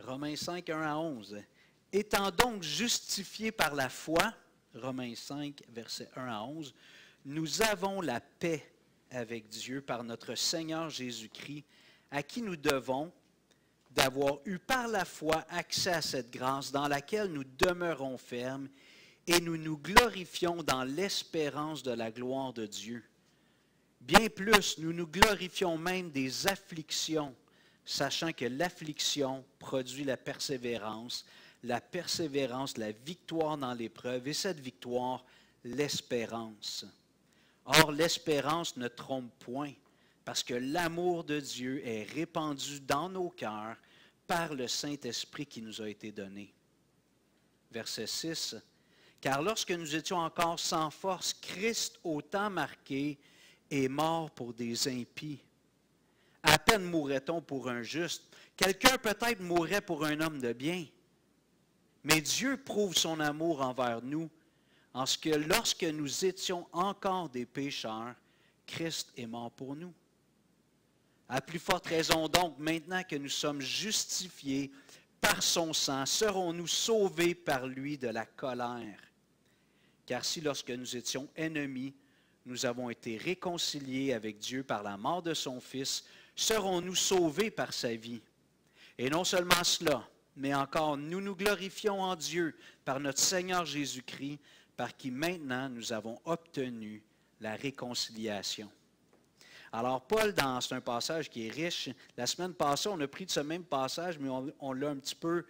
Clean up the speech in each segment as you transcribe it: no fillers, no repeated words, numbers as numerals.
Romains 5, 1 à 11. Étant donc justifiés par la foi, Romains 5, versets 1 à 11, nous avons la paix avec Dieu par notre Seigneur Jésus-Christ, à qui nous devons d'avoir eu par la foi accès à cette grâce dans laquelle nous demeurons fermes et nous nous glorifions dans l'espérance de la gloire de Dieu. Bien plus, nous nous glorifions même des afflictions, sachant que l'affliction produit la persévérance, la victoire dans l'épreuve, et cette victoire, l'espérance. Or, l'espérance ne trompe point, parce que l'amour de Dieu est répandu dans nos cœurs par le Saint-Esprit qui nous a été donné. Verset 6. Car lorsque nous étions encore sans force, Christ, au temps marqué, est mort pour des impies. À peine mourrait-on pour un juste. Quelqu'un peut-être mourrait pour un homme de bien. Mais Dieu prouve son amour envers nous, en ce que lorsque nous étions encore des pécheurs, Christ est mort pour nous. À plus forte raison donc, maintenant que nous sommes justifiés par son sang, serons-nous sauvés par lui de la colère. Car si lorsque nous étions ennemis, nous avons été réconciliés avec Dieu par la mort de son Fils, serons-nous sauvés par sa vie. Et non seulement cela, mais encore nous nous glorifions en Dieu par notre Seigneur Jésus-Christ, par qui maintenant nous avons obtenu la réconciliation. Alors Paul, c'est un passage qui est riche. La semaine passée, on a pris de ce même passage, mais on l'a un petit peu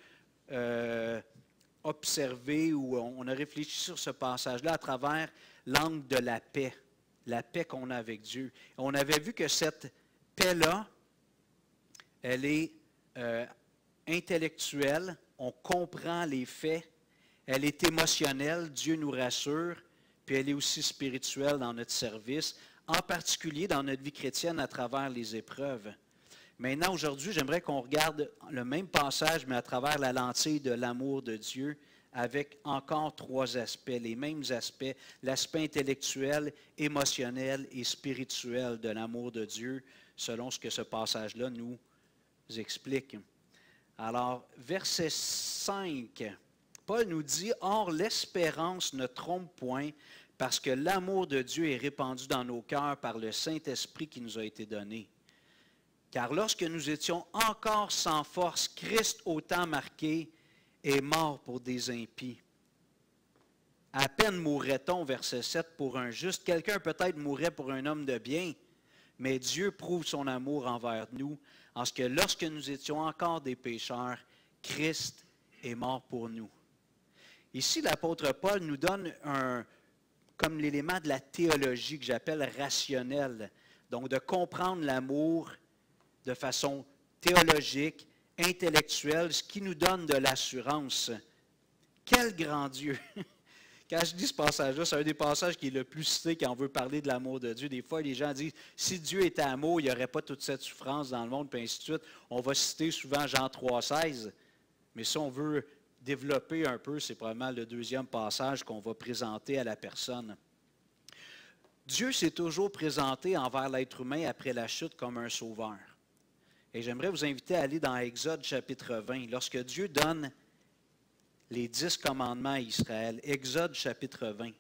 observé ou on a réfléchi sur ce passage-là à travers l'angle de la paix qu'on a avec Dieu. On avait vu que cette paix-là, elle est intellectuelle, on comprend les faits, elle est émotionnelle, Dieu nous rassure, puis elle est aussi spirituelle dans notre service, en particulier dans notre vie chrétienne à travers les épreuves. Maintenant, aujourd'hui, j'aimerais qu'on regarde le même passage, mais à travers la lentille de l'amour de Dieu, avec encore 3 aspects, les mêmes aspects, l'aspect intellectuel, émotionnel et spirituel de l'amour de Dieu, selon ce que ce passage-là nous explique. Alors, verset 5, Paul nous dit « Or, l'espérance ne trompe point, parce que l'amour de Dieu est répandu dans nos cœurs par le Saint-Esprit qui nous a été donné. Car lorsque nous étions encore sans force, Christ, au temps marqué, est mort pour des impies. À peine mourrait-on, verset 7, pour un juste. Quelqu'un peut-être mourrait pour un homme de bien, mais Dieu prouve son amour envers nous, en ce que lorsque nous étions encore des pécheurs, Christ est mort pour nous. » Ici, l'apôtre Paul nous donne comme l'élément de la théologie que j'appelle rationnelle, donc de comprendre l'amour de façon théologique, intellectuelle, ce qui nous donne de l'assurance. Quel grand Dieu! Quand je dis ce passage-là, c'est un des passages qui est le plus cité quand on veut parler de l'amour de Dieu. Des fois, les gens disent, si Dieu était amour, il n'y aurait pas toute cette souffrance dans le monde, puis ainsi de suite. On va citer souvent Jean 3,16, mais si on veut développer un peu, c'est probablement le deuxième passage qu'on va présenter à la personne. Dieu s'est toujours présenté envers l'être humain après la chute comme un sauveur. Et j'aimerais vous inviter à aller dans Exode chapitre 20, lorsque Dieu donne les 10 commandements à Israël. Exode chapitre 20.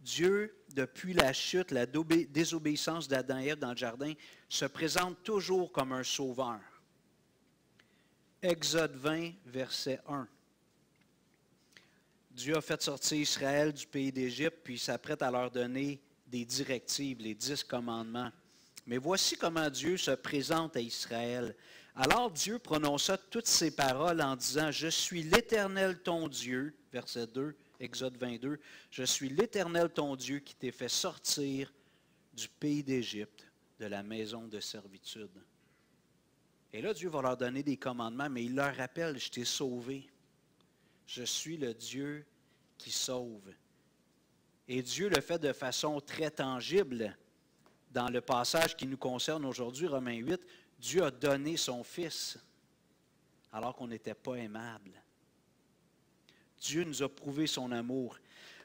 Dieu, depuis la chute, la désobéissance d'Adam et Ève dans le jardin, se présente toujours comme un sauveur. Exode 20, verset 1. Dieu a fait sortir Israël du pays d'Égypte, puis il s'apprête à leur donner des directives, les 10 commandements. Mais voici comment Dieu se présente à Israël. Alors Dieu prononça toutes ces paroles en disant « Je suis l'Éternel ton Dieu », verset 2, Exode 22, « Je suis l'Éternel ton Dieu qui t'ai fait sortir du pays d'Égypte, de la maison de servitude. » Et là, Dieu va leur donner des commandements, mais il leur rappelle « Je t'ai sauvé. Je suis le Dieu qui sauve. » Et Dieu le fait de façon très tangible. Dans le passage qui nous concerne aujourd'hui, Romains 8, Dieu a donné son Fils alors qu'on n'était pas aimable. Dieu nous a prouvé son amour.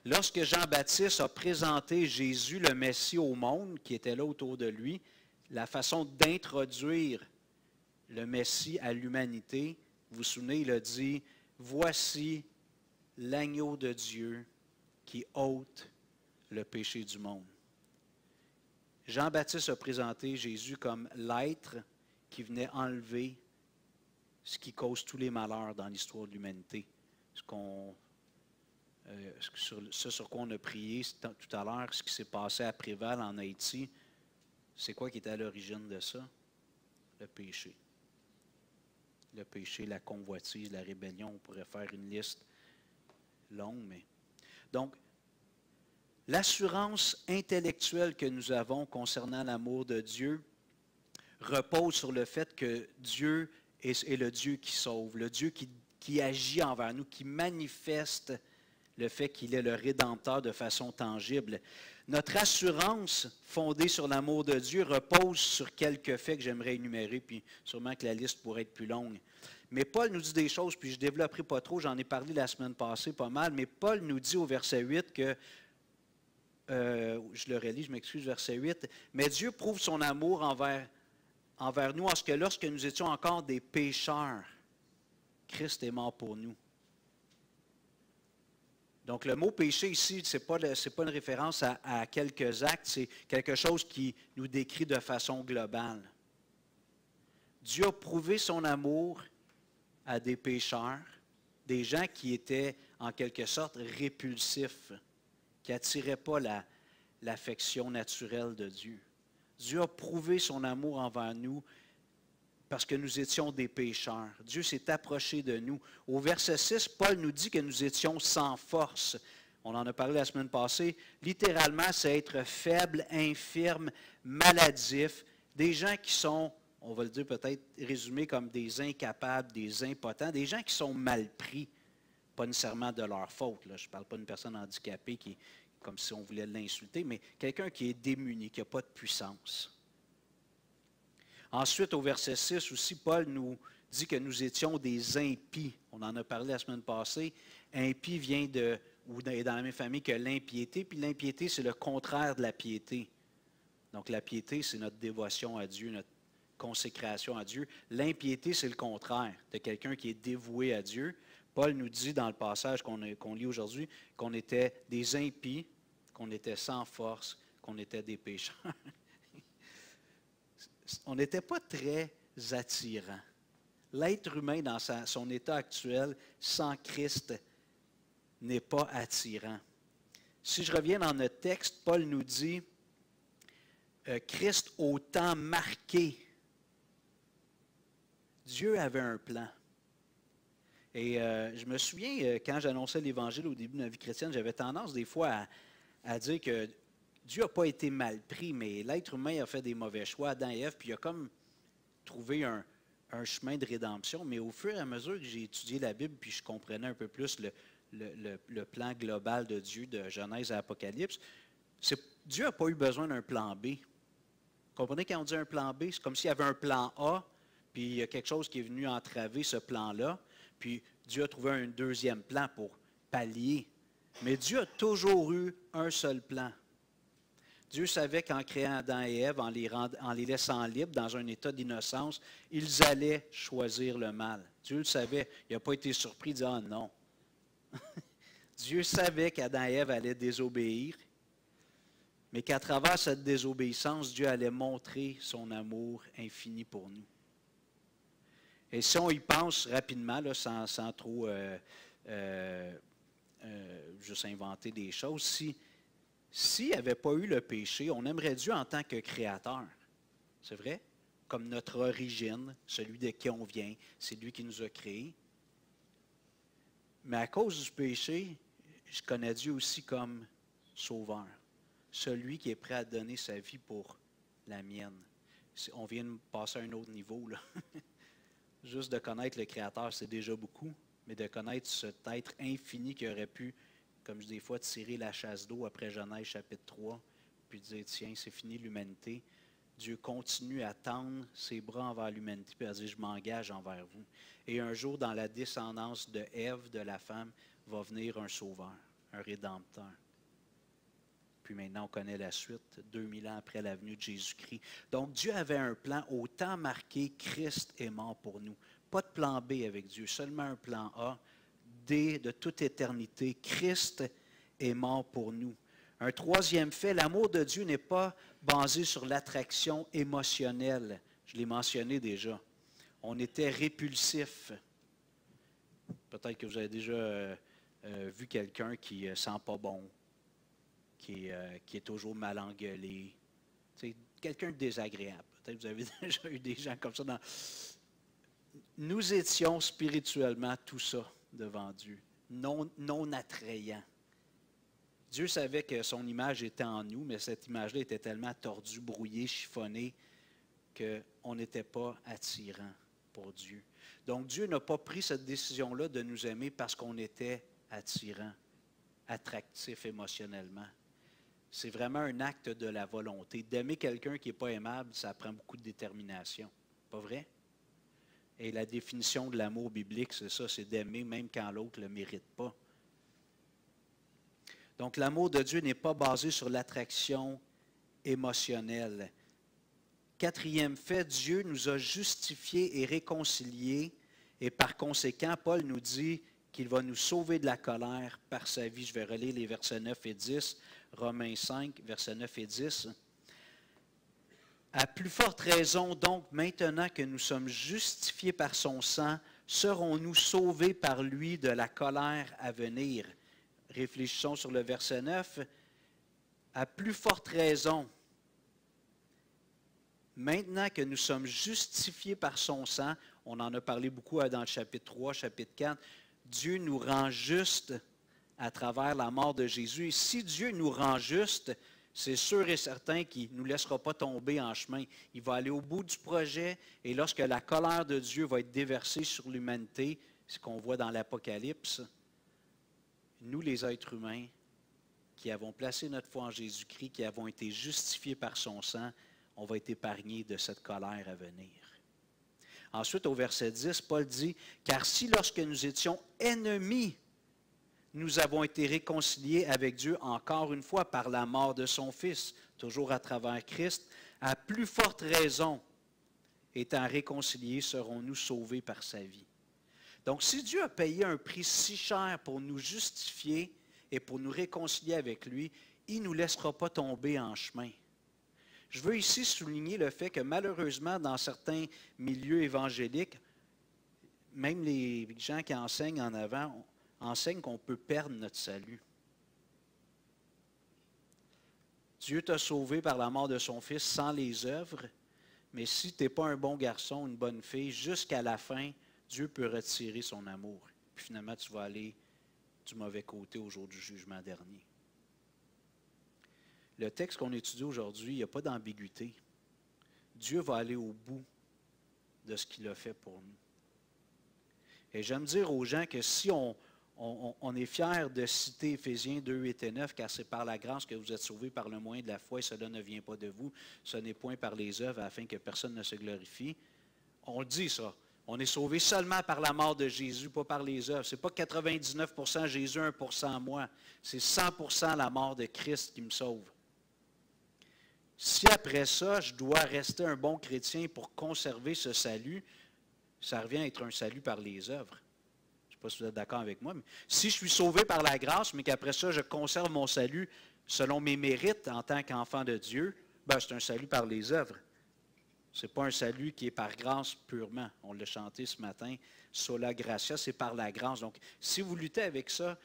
Lorsque Jean-Baptiste a présenté Jésus, le Messie, au monde, qui était là autour de lui, la façon d'introduire le Messie à l'humanité, vous vous souvenez, il a dit, « Voici l'agneau de Dieu qui ôte le péché du monde. » Jean-Baptiste a présenté Jésus comme l'être qui venait enlever ce qui cause tous les malheurs dans l'histoire de l'humanité. Sur quoi on a prié tout à l'heure, ce qui s'est passé à Préval en Haïti, c'est quoi qui était à l'origine de ça? Le péché. Le péché, la convoitise, la rébellion, on pourrait faire une liste longue, mais... Donc, l'assurance intellectuelle que nous avons concernant l'amour de Dieu repose sur le fait que Dieu est le Dieu qui sauve, le Dieu qui agit envers nous, qui manifeste le fait qu'il est le Rédempteur de façon tangible. Notre assurance fondée sur l'amour de Dieu repose sur quelques faits que j'aimerais énumérer, puis sûrement que la liste pourrait être plus longue. Mais Paul nous dit des choses, puis je ne développerai pas trop, j'en ai parlé la semaine passée pas mal, mais Paul nous dit au verset 8 que, je le relis, je m'excuse, verset 8, « Mais Dieu prouve son amour envers nous en ce que lorsque nous étions encore des pécheurs, Christ est mort pour nous. » Donc, le mot péché ici, ce n'est pas une référence à quelques actes, c'est quelque chose qui nous décrit de façon globale. Dieu a prouvé son amour à des pécheurs, des gens qui étaient en quelque sorte répulsifs, qui n'attiraient pas l'affection naturelle de Dieu. Dieu a prouvé son amour envers nous parce que nous étions des pécheurs. Dieu s'est approché de nous. Au verset 6, Paul nous dit que nous étions sans force. On en a parlé la semaine passée. Littéralement, c'est être faible, infirme, maladif. Des gens qui sont, on va le dire peut-être résumés comme des incapables, des impotents, des gens qui sont mal pris, pas nécessairement de leur faute. Là. Je ne parle pas d'une personne handicapée qui, comme si on voulait l'insulter, mais quelqu'un qui est démuni, qui n'a pas de puissance. Ensuite, au verset 6 aussi, Paul nous dit que nous étions des impies. On en a parlé la semaine passée. Impie vient est dans la même famille que l'impiété, puis l'impiété, c'est le contraire de la piété. Donc la piété, c'est notre dévotion à Dieu, notre consécration à Dieu. L'impiété, c'est le contraire de quelqu'un qui est dévoué à Dieu. Paul nous dit dans le passage qu'on lit aujourd'hui qu'on était des impies, qu'on était sans force, qu'on était des pécheurs. On n'était pas très attirant. L'être humain, dans son état actuel, sans Christ, n'est pas attirant. Si je reviens dans notre texte, Paul nous dit Christ au temps marqué. Dieu avait un plan. Et je me souviens, quand j'annonçais l'Évangile au début de ma vie chrétienne, j'avais tendance des fois à dire que Dieu n'a pas été mal pris, mais l'être humain a fait des mauvais choix, Adam et Ève, puis il a comme trouvé un chemin de rédemption. Mais au fur et à mesure que j'ai étudié la Bible, puis je comprenais un peu plus le plan global de Dieu, de Genèse à Apocalypse, Dieu n'a pas eu besoin d'un plan B. Vous comprenez quand on dit un plan B? C'est comme s'il y avait un plan A, puis il y a quelque chose qui est venu entraver ce plan-là, puis Dieu a trouvé un deuxième plan pour pallier. Mais Dieu a toujours eu un seul plan. Dieu savait qu'en créant Adam et Ève, en les laissant libres dans un état d'innocence, ils allaient choisir le mal. Dieu le savait. Il n'a pas été surpris de dire « Ah non ». Dieu savait qu'Adam et Ève allaient désobéir, mais qu'à travers cette désobéissance, Dieu allait montrer son amour infini pour nous. Et si on y pense rapidement, là, sans trop juste inventer des choses, s'il n'y avait pas eu le péché, on aimerait Dieu en tant que créateur. C'est vrai? Comme notre origine, celui de qui on vient, c'est lui qui nous a créés. Mais à cause du péché, je connais Dieu aussi comme sauveur. Celui qui est prêt à donner sa vie pour la mienne. On vient de passer à un autre niveau, là. Juste de connaître le Créateur, c'est déjà beaucoup, mais de connaître cet être infini qui aurait pu, comme je dis des fois, tirer la chasse d'eau après Genèse chapitre 3, puis dire, tiens, c'est fini l'humanité. Dieu continue à tendre ses bras envers l'humanité, puis à dire, je m'engage envers vous. Et un jour, dans la descendance de Ève, de la femme, va venir un sauveur, un Rédempteur. Puis maintenant, on connaît la suite, 2000 ans après la venue de Jésus-Christ. Donc, Dieu avait un plan au temps marqué, Christ est mort pour nous. Pas de plan B avec Dieu, seulement un plan A, D de toute éternité. Christ est mort pour nous. Un troisième fait, l'amour de Dieu n'est pas basé sur l'attraction émotionnelle. Je l'ai mentionné déjà. On était répulsif. Peut-être que vous avez déjà vu quelqu'un qui ne sent pas bon, qui est toujours mal engueulé. Quelqu'un de désagréable. Peut-être que vous avez déjà eu des gens comme ça. Nous étions spirituellement tout ça devant Dieu, non attrayants. Dieu savait que son image était en nous, mais cette image-là était tellement tordue, brouillée, chiffonnée, qu'on n'était pas attirant pour Dieu. Donc, Dieu n'a pas pris cette décision-là de nous aimer parce qu'on était attirant, attractif émotionnellement. C'est vraiment un acte de la volonté. D'aimer quelqu'un qui n'est pas aimable, ça prend beaucoup de détermination. Pas vrai? Et la définition de l'amour biblique, c'est ça, c'est d'aimer même quand l'autre ne le mérite pas. Donc, l'amour de Dieu n'est pas basé sur l'attraction émotionnelle. Quatrième fait, Dieu nous a justifiés et réconciliés, et par conséquent, Paul nous dit qu'il va nous sauver de la colère par sa vie. Je vais relire les versets 9 et 10, Romains 5, versets 9 et 10. À plus forte raison, donc, maintenant que nous sommes justifiés par son sang, serons-nous sauvés par lui de la colère à venir. Réfléchissons sur le verset 9. À plus forte raison, maintenant que nous sommes justifiés par son sang, on en a parlé beaucoup dans le chapitre 3, chapitre 4, Dieu nous rend justes à travers la mort de Jésus. Et si Dieu nous rend justes, c'est sûr et certain qu'il ne nous laissera pas tomber en chemin. Il va aller au bout du projet et lorsque la colère de Dieu va être déversée sur l'humanité, ce qu'on voit dans l'Apocalypse, nous les êtres humains qui avons placé notre foi en Jésus-Christ, qui avons été justifiés par son sang, on va être épargnés de cette colère à venir. Ensuite, au verset 10, Paul dit, « Car si lorsque nous étions ennemis, nous avons été réconciliés avec Dieu encore une fois par la mort de son Fils, toujours à travers Christ, à plus forte raison, étant réconciliés, serons-nous sauvés par sa vie. » Donc, si Dieu a payé un prix si cher pour nous justifier et pour nous réconcilier avec lui, il ne nous laissera pas tomber en chemin. Je veux ici souligner le fait que malheureusement, dans certains milieux évangéliques, même les gens qui enseignent en avant, enseignent qu'on peut perdre notre salut. Dieu t'a sauvé par la mort de son Fils sans les œuvres, mais si tu n'es pas un bon garçon, une bonne fille, jusqu'à la fin, Dieu peut retirer son amour. Puis finalement, tu vas aller du mauvais côté au jour du jugement dernier. Le texte qu'on étudie aujourd'hui, il n'y a pas d'ambiguïté. Dieu va aller au bout de ce qu'il a fait pour nous. Et j'aime dire aux gens que si on est fier de citer Éphésiens 2, 8 et 9, car c'est par la grâce que vous êtes sauvés par le moyen de la foi, et cela ne vient pas de vous, ce n'est point par les œuvres, afin que personne ne se glorifie. On le dit ça. On est sauvé seulement par la mort de Jésus, pas par les œuvres. Ce n'est pas 99% Jésus, 1% moi. C'est 100% la mort de Christ qui me sauve. Si après ça, je dois rester un bon chrétien pour conserver ce salut, ça revient à être un salut par les œuvres. Je ne sais pas si vous êtes d'accord avec moi, mais si je suis sauvé par la grâce, mais qu'après ça, je conserve mon salut selon mes mérites en tant qu'enfant de Dieu, ben, c'est un salut par les œuvres. Ce n'est pas un salut qui est par grâce purement. On l'a chanté ce matin, sola gratia, c'est par la grâce. Donc, si vous luttez avec ça,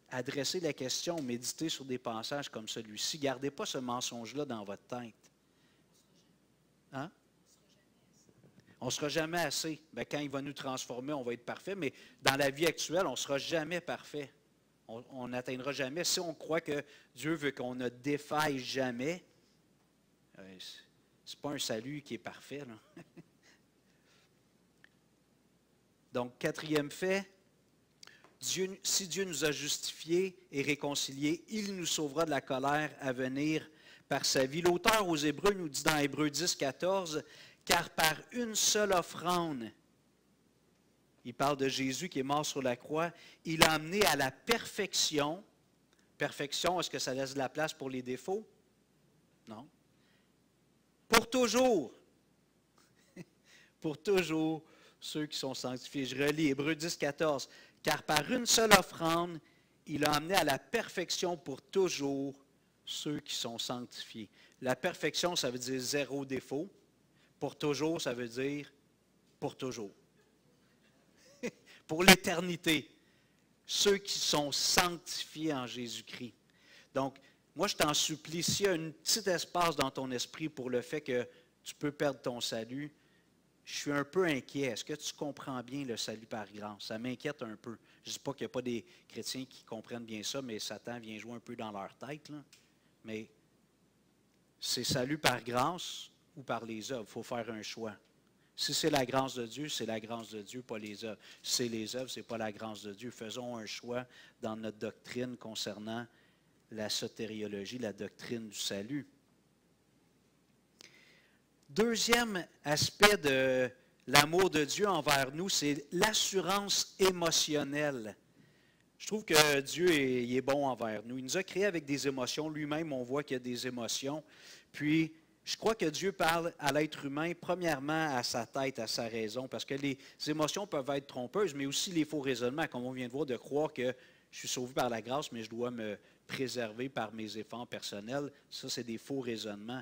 adressez la question, méditez sur des passages comme celui-ci. Gardez pas ce mensonge-là dans votre tête. Hein? On ne sera jamais assez. Bien, quand il va nous transformer, on va être parfait, mais dans la vie actuelle, on ne sera jamais parfait. On n'atteindra jamais. Si on croit que Dieu veut qu'on ne défaille jamais, ce n'est pas un salut qui est parfait, là. Donc, quatrième fait, si Dieu nous a justifiés et réconciliés, il nous sauvera de la colère à venir par sa vie. L'auteur aux Hébreux nous dit dans Hébreux 10, 14, « Car par une seule offrande, il parle de Jésus qui est mort sur la croix, il a amené à la perfection Perfection, est-ce que ça laisse de la place pour les défauts? Non. Pour toujours. Pour toujours, ceux qui sont sanctifiés. Je relis Hébreux 10, 14. Car par une seule offrande, il a amené à la perfection pour toujours ceux qui sont sanctifiés. La perfection, ça veut dire zéro défaut. Pour toujours, ça veut dire pour toujours. Pour l'éternité. Ceux qui sont sanctifiés en Jésus-Christ. Donc, moi, je t'en supplie, s'il y a un petit espace dans ton esprit pour le fait que tu peux perdre ton salut, je suis un peu inquiet. Est-ce que tu comprends bien le salut par grâce? Ça m'inquiète un peu. Je ne dis pas qu'il n'y a pas des chrétiens qui comprennent bien ça, mais Satan vient jouer un peu dans leur tête, là. Mais c'est salut par grâce ou par les œuvres. Il faut faire un choix. Si c'est la grâce de Dieu, c'est la grâce de Dieu, pas les œuvres. Si c'est les œuvres, ce n'est pas la grâce de Dieu. Faisons un choix dans notre doctrine concernant la sotériologie, la doctrine du salut. Deuxième aspect de l'amour de Dieu envers nous, c'est l'assurance émotionnelle. Je trouve que Dieu est bon envers nous. Il nous a créés avec des émotions. Lui-même, on voit qu'il y a des émotions. Puis, je crois que Dieu parle à l'être humain, premièrement à sa tête, à sa raison, parce que les émotions peuvent être trompeuses, mais aussi les faux raisonnements, comme on vient de voir, de croire que je suis sauvé par la grâce, mais je dois me préserver par mes efforts personnels. Ça, c'est des faux raisonnements.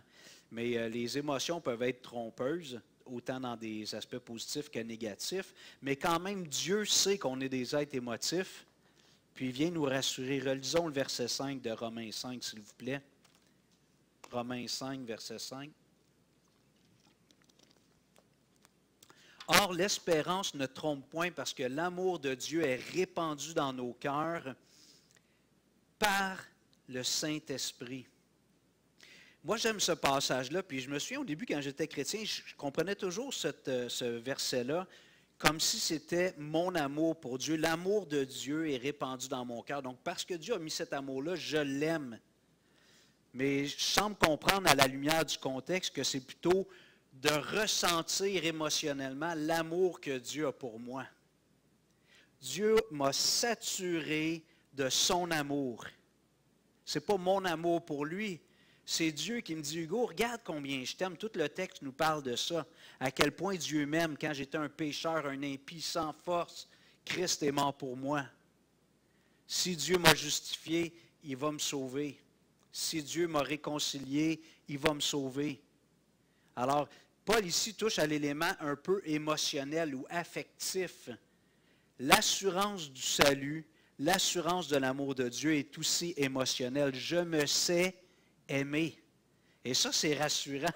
Mais les émotions peuvent être trompeuses, autant dans des aspects positifs que négatifs, mais quand même, Dieu sait qu'on est des êtres émotifs, puis il vient nous rassurer. Relisons le verset 5 de Romains 5, s'il vous plaît. Romains 5, verset 5. Or, l'espérance ne trompe point parce que l'amour de Dieu est répandu dans nos cœurs par le Saint-Esprit. Moi, j'aime ce passage-là, puis je me souviens au début, quand j'étais chrétien, je comprenais toujours ce verset-là comme si c'était mon amour pour Dieu. L'amour de Dieu est répandu dans mon cœur. Donc, parce que Dieu a mis cet amour-là, je l'aime. Mais je semble comprendre à la lumière du contexte que c'est plutôt de ressentir émotionnellement l'amour que Dieu a pour moi. Dieu m'a saturé de son amour. Ce n'est pas mon amour pour lui. C'est Dieu qui me dit, Hugo, regarde combien je t'aime. Tout le texte nous parle de ça. À quel point Dieu m'aime quand j'étais un pécheur, un impie sans force. Christ est mort pour moi. Si Dieu m'a justifié, il va me sauver. Si Dieu m'a réconcilié, il va me sauver. Alors, Paul ici touche à l'élément un peu émotionnel ou affectif. L'assurance du salut, l'assurance de l'amour de Dieu est aussi émotionnelle. Je me sais aimé. Et ça, c'est rassurant.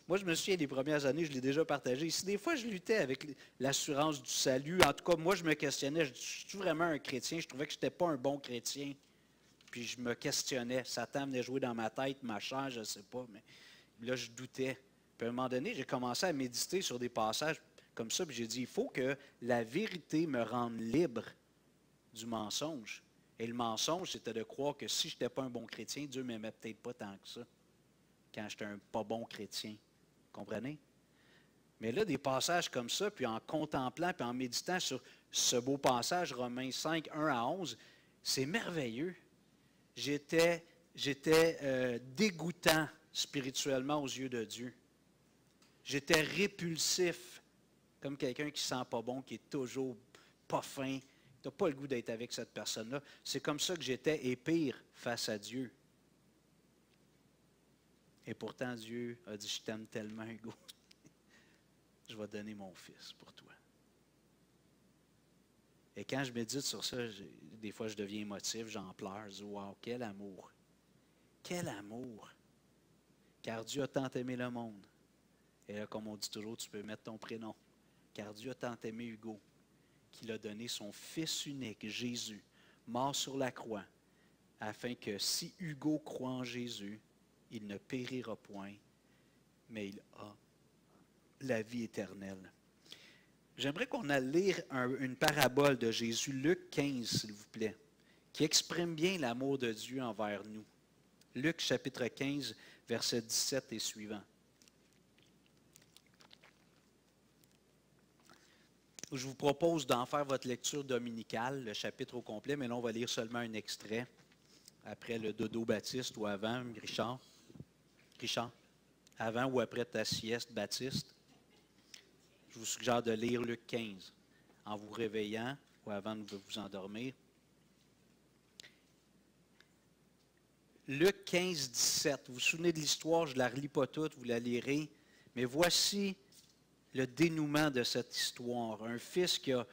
Moi, je me souviens des premières années, je l'ai déjà partagé. Si des fois, je luttais avec l'assurance du salut, en tout cas, moi, je me questionnais, je suis vraiment un chrétien, je trouvais que je n'étais pas un bon chrétien. Puis je me questionnais. Satan venait jouer dans ma tête, ma chair, je ne sais pas, mais là, je doutais. Puis à un moment donné, j'ai commencé à méditer sur des passages comme ça, puis j'ai dit, il faut que la vérité me rende libre du mensonge. Et le mensonge, c'était de croire que si je n'étais pas un bon chrétien, Dieu ne m'aimait peut-être pas tant que ça, quand j'étais un pas bon chrétien. Comprenez? Mais là, des passages comme ça, puis en contemplant, puis en méditant sur ce beau passage, Romains 5, 1 à 11, c'est merveilleux. J'étais dégoûtant spirituellement aux yeux de Dieu. J'étais répulsif, comme quelqu'un qui ne sent pas bon, qui est toujours pas fin. Tu n'as pas le goût d'être avec cette personne-là. C'est comme ça que j'étais, et pire, face à Dieu. Et pourtant, Dieu a dit, je t'aime tellement, Hugo. Je vais donner mon fils pour toi. Et quand je médite sur ça, des fois, je deviens émotif, j'en pleure. Je dis, wow, quel amour. Quel amour. Car Dieu a tant aimé le monde. Et là, comme on dit toujours, tu peux mettre ton prénom. Car Dieu a tant aimé Hugo, qu'il a donné son Fils unique, Jésus, mort sur la croix, afin que si Hugo croit en Jésus, il ne périra point, mais il a la vie éternelle. J'aimerais qu'on aille lire une parabole de Jésus, Luc 15, s'il vous plaît, qui exprime bien l'amour de Dieu envers nous. Luc chapitre 15, versets 17 et suivants. Je vous propose d'en faire votre lecture dominicale, le chapitre au complet, mais là, on va lire seulement un extrait. après le dodo Baptiste ou avant, Richard? Richard? Avant ou après ta sieste, Baptiste? Je vous suggère de lire Luc 15 en vous réveillant ou avant de vous endormir. Luc 15, 17. Vous vous souvenez de l'histoire, je ne la relis pas toute, vous la lirez. Mais voici le dénouement de cette histoire. Un fils qui a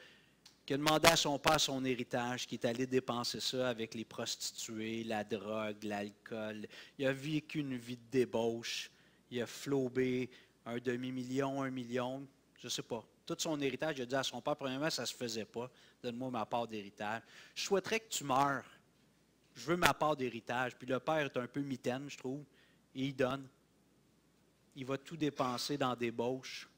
demandé à son père son héritage, qui est allé dépenser ça avec les prostituées, la drogue, l'alcool. Il a vécu une vie de débauche. Il a flobé un demi-million, 1 million, je ne sais pas. Tout son héritage, il a dit à son père, premièrement, ça ne se faisait pas. Donne-moi ma part d'héritage. Je souhaiterais que tu meures. Je veux ma part d'héritage. Puis le père est un peu mitaine, je trouve. Et il donne. Il va tout dépenser dans des débauche.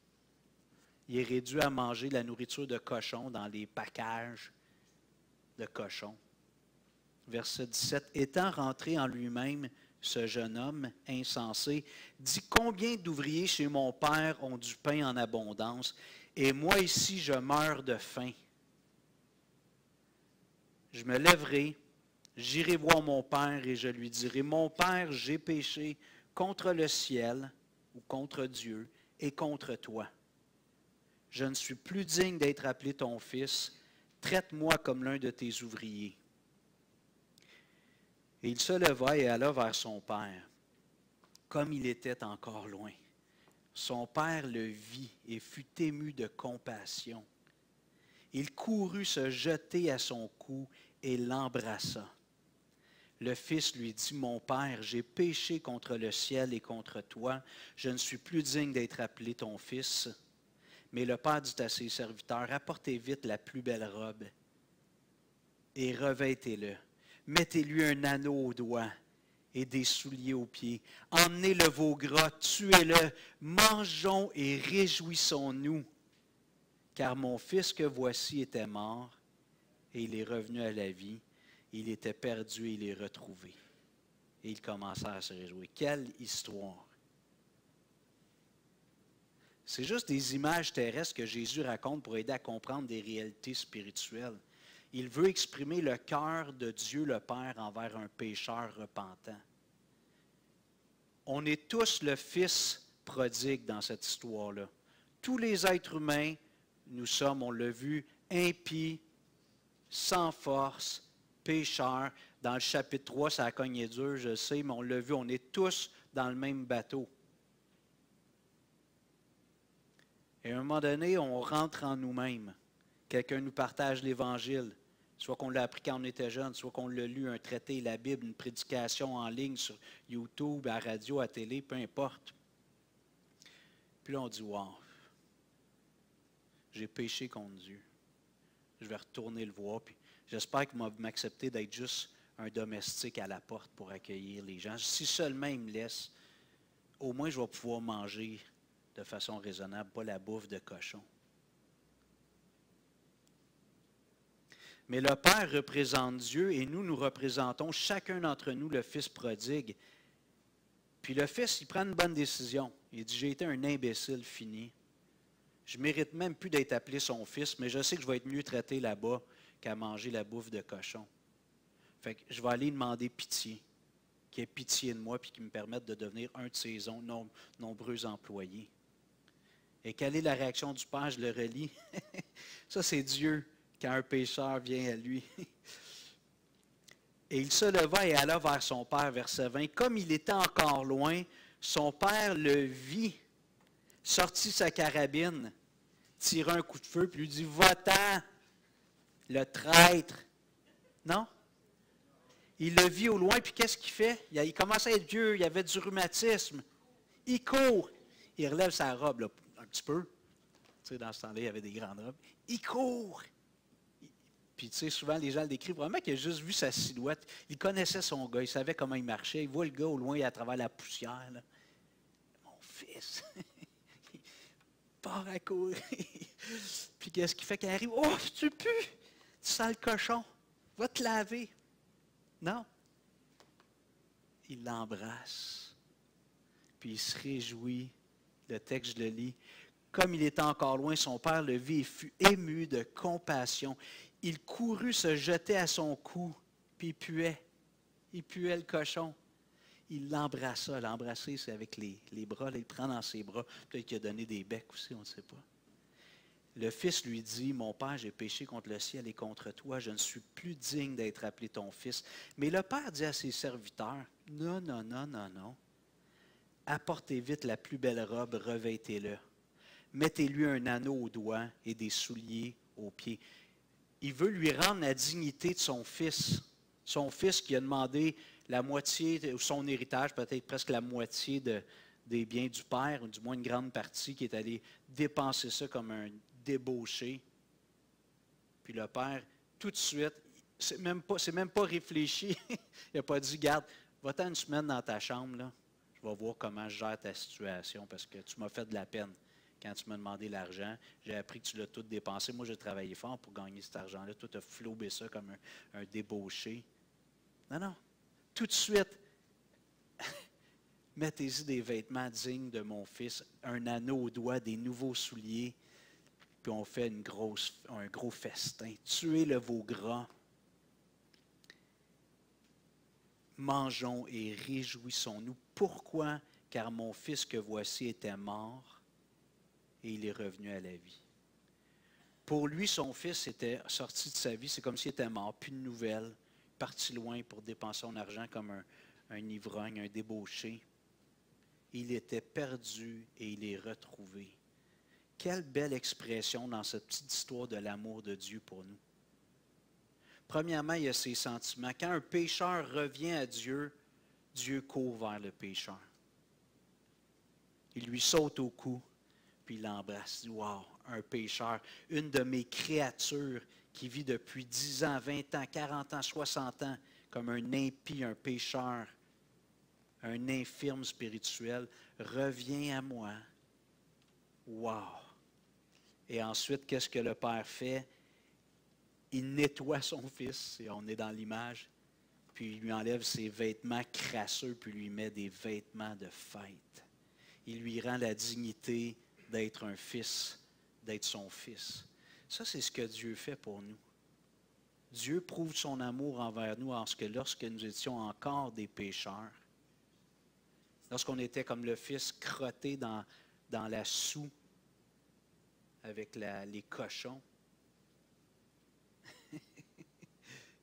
Il est réduit à manger de la nourriture de cochon dans les packages de cochons. Verset 17. Étant rentré en lui-même, ce jeune homme insensé dit, combien d'ouvriers chez mon père ont du pain en abondance, et moi ici je meurs de faim. Je me lèverai, j'irai voir mon père et je lui dirai, mon père, j'ai péché contre le ciel ou contre Dieu et contre toi. Je ne suis plus digne d'être appelé ton fils. Traite-moi comme l'un de tes ouvriers. Et il se leva et alla vers son père, comme il était encore loin. Son père le vit et fut ému de compassion. Il courut se jeter à son cou et l'embrassa. Le fils lui dit, mon père, j'ai péché contre le ciel et contre toi. Je ne suis plus digne d'être appelé ton fils. Mais le père dit à ses serviteurs, apportez vite la plus belle robe et revêtez-le. Mettez-lui un anneau au doigt et des souliers aux pieds. Emmenez-le veau gras, tuez-le, mangeons et réjouissons-nous. Car mon fils que voici était mort et il est revenu à la vie. Il était perdu et il est retrouvé. Et il commença à se réjouir. Quelle histoire! C'est juste des images terrestres que Jésus raconte pour aider à comprendre des réalités spirituelles. Il veut exprimer le cœur de Dieu le Père envers un pécheur repentant. On est tous le fils prodigue dans cette histoire-là. Tous les êtres humains, nous sommes, on l'a vu, impies, sans force, pécheurs. Dans le chapitre 3, ça a cogné dur, je sais, mais on l'a vu, on est tous dans le même bateau. Et à un moment donné, on rentre en nous-mêmes. Quelqu'un nous partage l'Évangile, soit qu'on l'a appris quand on était jeune, soit qu'on l'a lu, un traité, la Bible, une prédication en ligne sur YouTube, à la radio, à la télé, peu importe. Puis là, on dit, wow, j'ai péché contre Dieu. Je vais retourner le voir, puis j'espère qu'il va m'accepter d'être juste un domestique à la porte pour accueillir les gens. Si seulement il me laisse, au moins je vais pouvoir manger de façon raisonnable, pas la bouffe de cochon. Mais le Père représente Dieu et nous représentons chacun d'entre nous le Fils prodigue. Puis le Fils, il prend une bonne décision. Il dit, j'ai été un imbécile fini. Je ne mérite même plus d'être appelé son fils, mais je sais que je vais être mieux traité là-bas qu'à manger la bouffe de cochon. Fait que je vais aller demander pitié, qu'il ait pitié de moi puis qu'il me permette de devenir un de ses nombreux employés. Et quelle est la réaction du Père? Je le relis. Ça, c'est Dieu quand un pécheur vient à lui. Et il se leva et alla vers son père, verset 20. Comme il était encore loin, son père le vit, sortit sa carabine, tira un coup de feu, puis lui dit, va-t'en, le traître. Non? Il le vit au loin, puis qu'est-ce qu'il fait? Il commence à être vieux, il avait du rhumatisme. Il court. Il relève sa robe, là, un petit peu. Tu sais, dans ce temps-là, il y avait des grandes robes. Il court. Puis, tu sais, souvent, les gens le décrivent vraiment qu'il a juste vu sa silhouette. Il connaissait son gars, il savait comment il marchait. Il voit le gars au loin, à travers la poussière. Là. Mon fils. Il part à courir. Puis, qu'est-ce qu'il fait quand il arrive? Oh, tu pues! Tu sens le cochon. Va te laver. Non. Il l'embrasse. Puis, il se réjouit. Le texte, je le lis. Comme il était encore loin, son père le vit et fut ému de compassion. Il courut se jeter à son cou, puis il puait. Il puait le cochon. Il l'embrassa. L'embrasser, c'est avec les bras. Là, il le prend dans ses bras. Peut-être qu'il a donné des becs aussi, on ne sait pas. Le fils lui dit, « Mon père, j'ai péché contre le ciel et contre toi. Je ne suis plus digne d'être appelé ton fils. » Mais le père dit à ses serviteurs, « Non, non, non, non, non. Apportez vite la plus belle robe, revêtez-le. Mettez-lui un anneau au doigt et des souliers aux pieds. » Il veut lui rendre la dignité de son fils. Son fils qui a demandé la moitié, ou son héritage, peut-être presque la moitié des biens du père, ou du moins une grande partie, qui est allé dépenser ça comme un débauché. Puis le père, tout de suite, c'est même pas réfléchi. Il n'a pas dit, garde, va-t'en une semaine dans ta chambre, là. Je vais voir comment je gère ta situation, parce que tu m'as fait de la peine quand tu m'as demandé l'argent. J'ai appris que tu l'as tout dépensé. Moi, j'ai travaillé fort pour gagner cet argent-là. Toi, tu as flobé ça comme un débauché. Non, non. Tout de suite, mettez-y des vêtements dignes de mon fils, un anneau au doigt, des nouveaux souliers, puis on fait un gros festin. Tuez le veau gras. Mangeons et réjouissons-nous. Pourquoi? Car mon fils que voici était mort et il est revenu à la vie. Pour lui, son fils était sorti de sa vie, c'est comme s'il était mort, plus de nouvelles, parti loin pour dépenser son argent comme un ivrogne, un débauché. Il était perdu et il est retrouvé. Quelle belle expression dans cette petite histoire de l'amour de Dieu pour nous. Premièrement, il y a ses sentiments. Quand un pécheur revient à Dieu, Dieu court vers le pécheur. Il lui saute au cou, puis il l'embrasse. Il dit, « Wow, un pécheur, une de mes créatures qui vit depuis 10 ans, 20 ans, 40 ans, 60 ans, comme un impie, un pécheur, un infirme spirituel, revient à moi. » Wow! Et ensuite, qu'est-ce que le Père fait? Il nettoie son fils, et on est dans l'image, puis il lui enlève ses vêtements crasseux, puis lui met des vêtements de fête. Il lui rend la dignité d'être un fils, d'être son fils. Ça, c'est ce que Dieu fait pour nous. Dieu prouve son amour envers nous lorsque nous étions encore des pécheurs, lorsqu'on était comme le fils crotté dans la soue avec les cochons.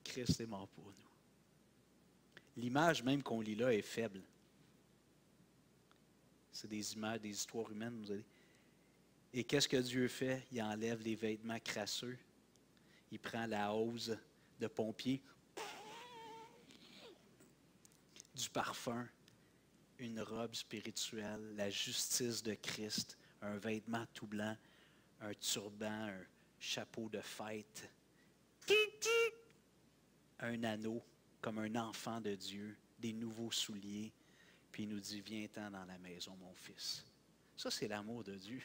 Christ est mort pour nous. L'image même qu'on lit là est faible. C'est des images, des histoires humaines, vous allez. Et qu'est-ce que Dieu fait? Il enlève les vêtements crasseux. Il prend la hose de pompier, du parfum, une robe spirituelle, la justice de Christ, un vêtement tout blanc, un turban, un chapeau de fête, un anneau comme un enfant de Dieu, des nouveaux souliers, puis il nous dit, viens-t'en dans la maison, mon fils. Ça, c'est l'amour de Dieu.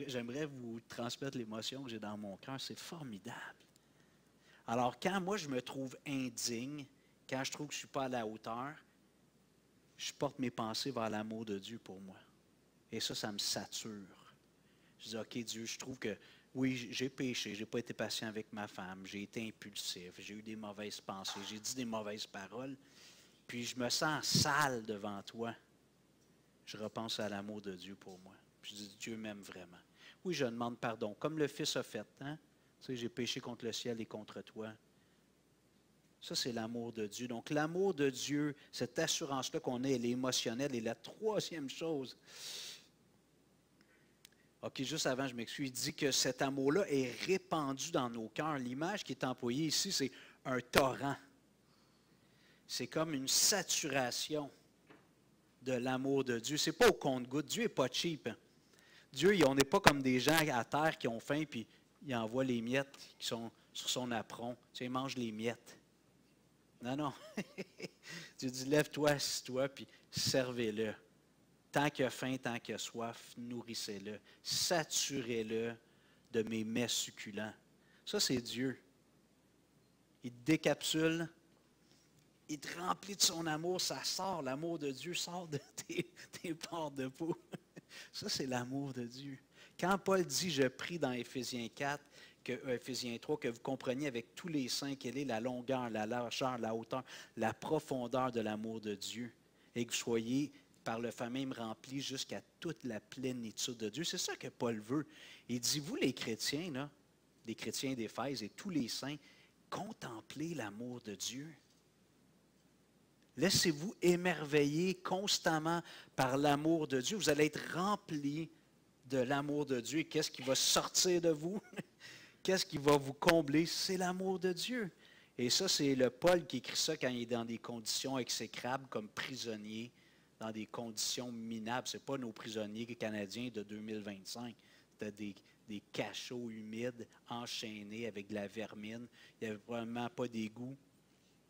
J'aimerais vous transmettre l'émotion que j'ai dans mon cœur. C'est formidable. Alors, quand moi, je me trouve indigne, quand je trouve que je ne suis pas à la hauteur, je porte mes pensées vers l'amour de Dieu pour moi. Et ça me sature. Je dis, OK, Dieu, je trouve que, oui, j'ai péché, je n'ai pas été patient avec ma femme, j'ai été impulsif, j'ai eu des mauvaises pensées, j'ai dit des mauvaises paroles, puis je me sens sale devant toi. Je repense à l'amour de Dieu pour moi. Puis je dis, Dieu m'aime vraiment. Oui, je demande pardon, comme le Fils a fait. Hein? Tu sais, j'ai péché contre le ciel et contre toi. Ça, c'est l'amour de Dieu. Donc, l'amour de Dieu, cette assurance-là qu'on a, elle est émotionnelle. Et la troisième chose, OK, juste avant, je m'excuse, il dit que cet amour-là est répandu dans nos cœurs. L'image qui est employée ici, c'est un torrent. C'est comme une saturation de l'amour de Dieu. Ce n'est pas au compte-gouttes. Dieu n'est pas cheap. Dieu, on n'est pas comme des gens à terre qui ont faim puis ils envoient les miettes qui sont sur son apron. Tu sais, ils mangent les miettes. Non, non. Dieu dit, lève-toi, assis-toi, puis servez-le. Tant qu'il a faim, tant qu'il a soif, nourrissez-le. Saturez-le de mes mets succulents. Ça, c'est Dieu. Il te décapsule. Il te remplit de son amour, ça sort, l'amour de Dieu sort de tes pores de peau. Ça, c'est l'amour de Dieu. Quand Paul dit, je prie dans Éphésiens 4, Éphésiens 3, que vous compreniez avec tous les saints quelle est la longueur, la largeur, la hauteur, la profondeur de l'amour de Dieu, et que vous soyez par le fait même remplis jusqu'à toute la plénitude de Dieu. C'est ça que Paul veut. Il dit, vous les chrétiens, là, les chrétiens d'Éphèse et tous les saints, contemplez l'amour de Dieu. Laissez-vous émerveiller constamment par l'amour de Dieu. Vous allez être remplis de l'amour de Dieu. Qu'est-ce qui va sortir de vous? Qu'est-ce qui va vous combler? C'est l'amour de Dieu. Et ça, c'est le Paul qui écrit ça quand il est dans des conditions exécrables comme prisonnier, dans des conditions minables. Ce n'est pas nos prisonniers canadiens de 2025. C'était des cachots humides, enchaînés avec de la vermine. Il n'y avait probablement pas d'égout.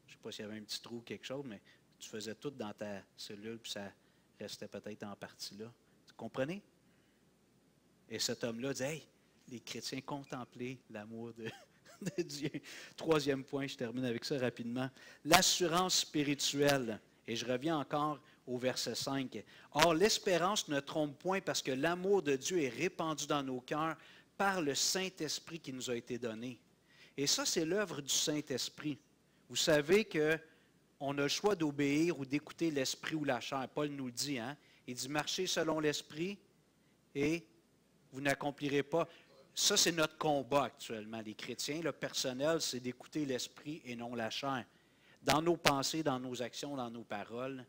Je ne sais pas s'il y avait un petit trou ou quelque chose, mais tu faisais tout dans ta cellule, puis ça restait peut-être en partie là. Vous comprenez? Et cet homme-là dit, hey, les chrétiens contemplaient l'amour de Dieu. Troisième point, je termine avec ça rapidement. L'assurance spirituelle. Et je reviens encore au verset 5. Or, l'espérance ne trompe point parce que l'amour de Dieu est répandu dans nos cœurs par le Saint-Esprit qui nous a été donné. Et ça, c'est l'œuvre du Saint-Esprit. Vous savez qu'on a le choix d'obéir ou d'écouter l'Esprit ou la chair. Paul nous le dit, hein? Il dit, marchez selon l'Esprit et vous n'accomplirez pas. Ça, c'est notre combat actuellement, les chrétiens. Le personnel, c'est d'écouter l'Esprit et non la chair. Dans nos pensées, dans nos actions, dans nos paroles.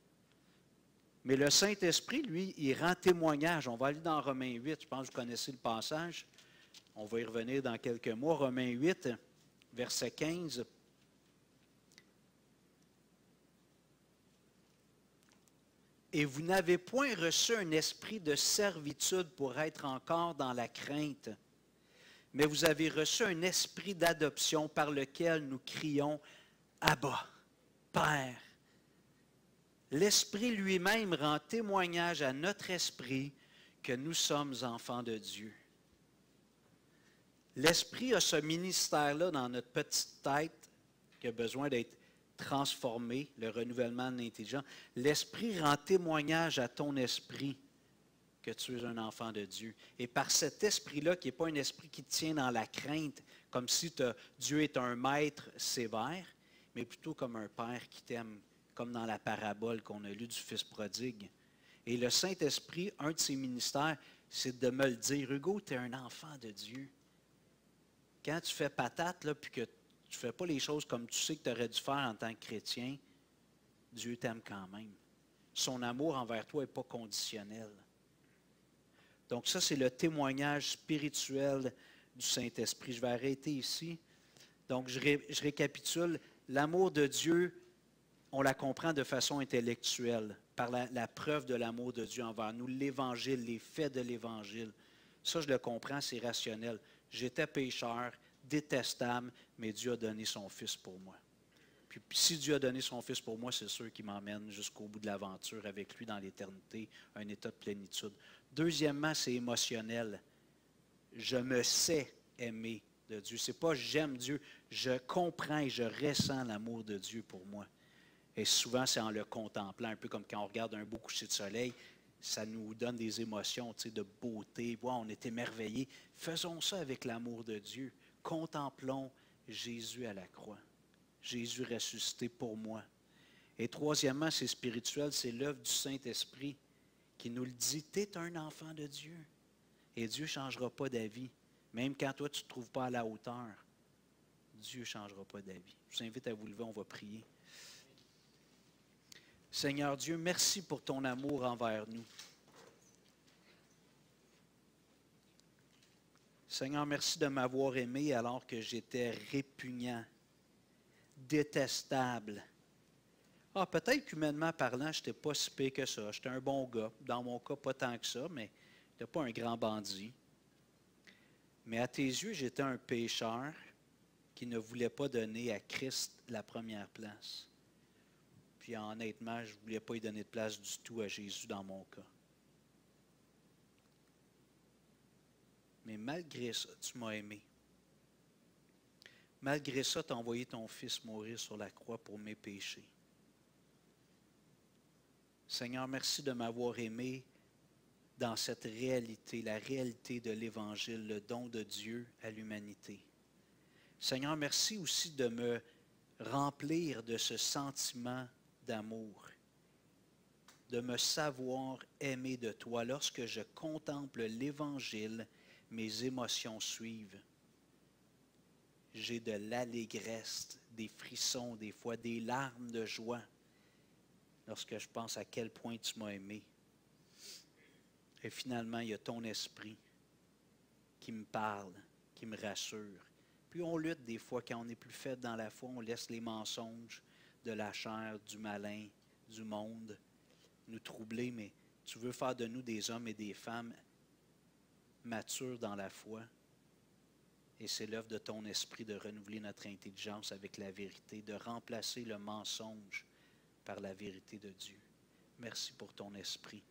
Mais le Saint-Esprit, lui, il rend témoignage. On va aller dans Romains 8. Je pense que vous connaissez le passage. On va y revenir dans quelques mois. Romains 8, verset 15. Et vous n'avez point reçu un esprit de servitude pour être encore dans la crainte, mais vous avez reçu un esprit d'adoption par lequel nous crions « Abba, Père ». L'Esprit lui-même rend témoignage à notre esprit que nous sommes enfants de Dieu. L'Esprit a ce ministère-là dans notre petite tête qui a besoin d'être transformé, le renouvellement de l'intelligence. L'Esprit rend témoignage à ton esprit que tu es un enfant de Dieu. Et par cet esprit-là, qui n'est pas un esprit qui te tient dans la crainte, comme si Dieu est un maître sévère, mais plutôt comme un père qui t'aime, comme dans la parabole qu'on a lue du Fils prodigue. Et le Saint-Esprit, un de ses ministères, c'est de me le dire, Hugo, tu es un enfant de Dieu. Quand tu fais patate, là, puis que tu ne fais pas les choses comme tu sais que tu aurais dû faire en tant que chrétien, Dieu t'aime quand même. Son amour envers toi n'est pas conditionnel. Donc ça, c'est le témoignage spirituel du Saint-Esprit. Je vais arrêter ici. Donc je récapitule. L'amour de Dieu, on la comprend de façon intellectuelle, par la preuve de l'amour de Dieu envers nous, l'Évangile, les faits de l'Évangile. Ça, je le comprends, c'est rationnel. J'étais pécheur, détestable, mais Dieu a donné son Fils pour moi. Puis si Dieu a donné son Fils pour moi, c'est sûr qu'il m'emmène jusqu'au bout de l'aventure avec lui dans l'éternité, un état de plénitude. Deuxièmement, c'est émotionnel. Je me sais aimer de Dieu. Ce n'est pas j'aime Dieu, je comprends et je ressens l'amour de Dieu pour moi. Et souvent, c'est en le contemplant, un peu comme quand on regarde un beau coucher de soleil, ça nous donne des émotions de beauté. Wow, on est émerveillés. Faisons ça avec l'amour de Dieu. Contemplons Jésus à la croix. Jésus ressuscité pour moi. Et troisièmement, c'est spirituel, c'est l'œuvre du Saint-Esprit qui nous le dit, tu es un enfant de Dieu. Et Dieu ne changera pas d'avis. Même quand toi, tu ne te trouves pas à la hauteur, Dieu ne changera pas d'avis. Je vous invite à vous lever, on va prier. Seigneur Dieu, merci pour ton amour envers nous. Seigneur, merci de m'avoir aimé alors que j'étais répugnant, détestable. Ah, peut-être qu'humainement parlant, je n'étais pas si pire que ça. J'étais un bon gars. Dans mon cas, pas tant que ça, mais je n'étais pas un grand bandit. Mais à tes yeux, j'étais un pécheur qui ne voulait pas donner à Christ la première place. Puis honnêtement, je ne voulais pas y donner de place du tout à Jésus dans mon cas. Mais malgré ça, tu m'as aimé. Malgré ça, tu as envoyé ton Fils mourir sur la croix pour mes péchés. Seigneur, merci de m'avoir aimé dans cette réalité, la réalité de l'Évangile, le don de Dieu à l'humanité. Seigneur, merci aussi de me remplir de ce sentiment d'amour, de me savoir aimer de toi. Lorsque je contemple l'Évangile, mes émotions suivent. J'ai de l'allégresse, des frissons, des fois des larmes de joie, lorsque je pense à quel point tu m'as aimé. Et finalement, il y a ton esprit qui me parle, qui me rassure. Puis on lutte des fois, quand on est plus faible dans la foi, on laisse les mensonges de la chair, du malin, du monde nous troubler, mais tu veux faire de nous des hommes et des femmes matures dans la foi. Et c'est l'œuvre de ton esprit de renouveler notre intelligence avec la vérité, de remplacer le mensonge par la vérité de Dieu. Merci pour ton esprit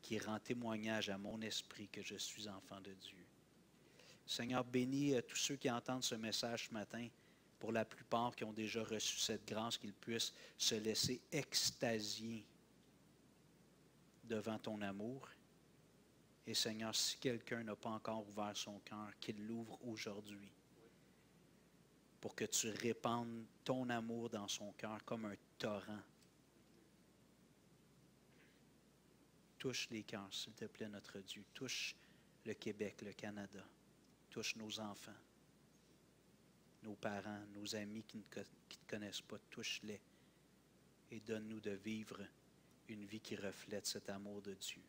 qui rend témoignage à mon esprit que je suis enfant de Dieu. Seigneur, bénis tous ceux qui entendent ce message ce matin, pour la plupart qui ont déjà reçu cette grâce, qu'ils puissent se laisser extasier devant ton amour. Et Seigneur, si quelqu'un n'a pas encore ouvert son cœur, qu'il l'ouvre aujourd'hui, pour que tu répandes ton amour dans son cœur comme un torrent. Touche les cœurs, s'il te plaît, notre Dieu. Touche le Québec, le Canada. Touche nos enfants, nos parents, nos amis qui ne te connaissent pas. Touche-les et donne-nous de vivre une vie qui reflète cet amour de Dieu.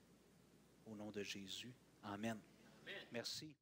Au nom de Jésus. Amen. Merci.